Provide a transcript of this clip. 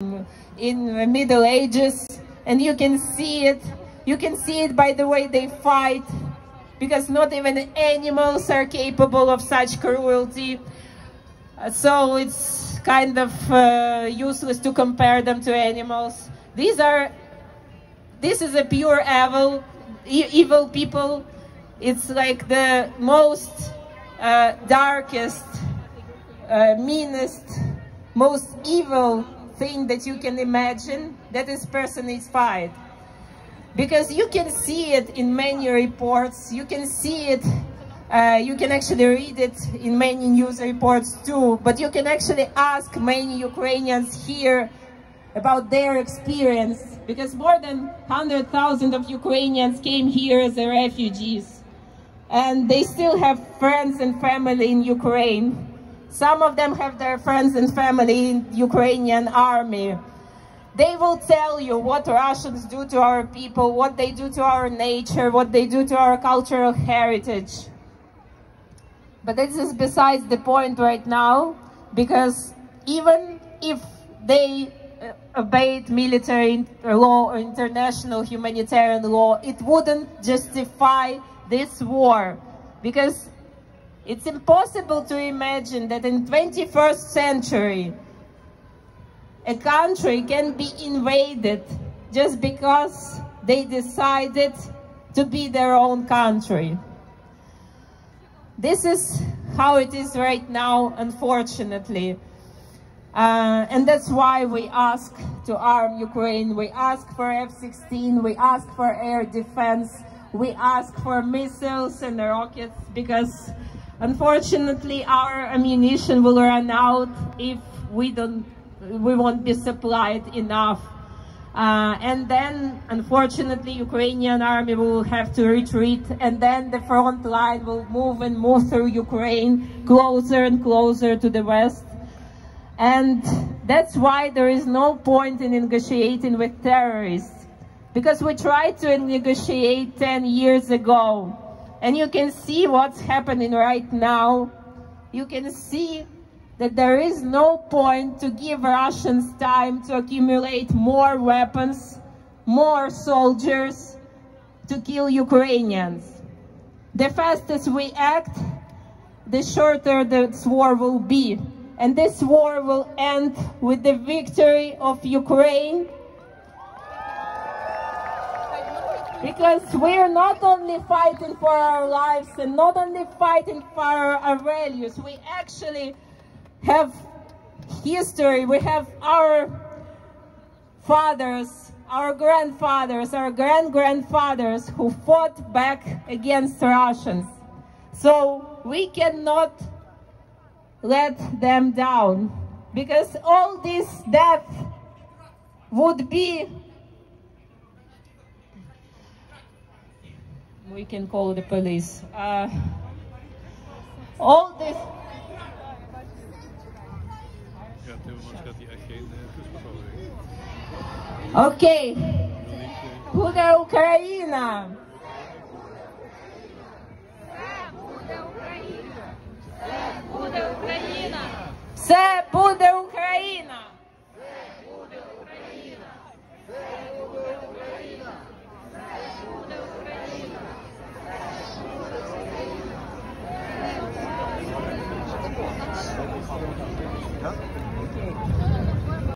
in the Middle Ages, and you can see it. You can see it by the way they fight, because not even animals are capable of such cruelty. So it's kind of useless to compare them to animals. This is a pure evil people. It's like the most darkest, meanest, most evil thing that you can imagine that is personified. Because you can see it in many reports, you can see it, you can actually read it in many news reports too, but you can actually ask many Ukrainians here about their experience, because more than 100,000 of Ukrainians came here as refugees, and they still have friends and family in Ukraine. Some of them have their friends and family in Ukrainian army. They will tell you what Russians do to our people, what they do to our nature, what they do to our cultural heritage. But this is besides the point right now, because even if they obeyed military law or international humanitarian law, it wouldn't justify this war. Because it's impossible to imagine that in the 21st century, a country can be invaded just because they decided to be their own country. This is how it is right now, unfortunately. And that's why we ask to arm Ukraine. We ask for F-16, we ask for air defense, we ask for missiles and rockets, because unfortunately our ammunition will run out if we won't be supplied enough. And then, unfortunately, Ukrainian army will have to retreat, and then the front line will move through Ukraine, closer and closer to the west. And that's why there is no point in negotiating with terrorists, because we tried to negotiate 10 years ago, and you can see what's happening right now. You can see that there is no point to give Russians time to accumulate more weapons, more soldiers to kill Ukrainians. The faster we act, the shorter this war will be. And this war will end with the victory of Ukraine. Because we are not only fighting for our lives and not only fighting for our values, we actually have history. We have our fathers, our grandfathers, our grand-grandfathers who fought back against Russians. So we cannot let them down, because all this death would be, we can call the police, all this. Okay, буде Україна! Все буде Україна!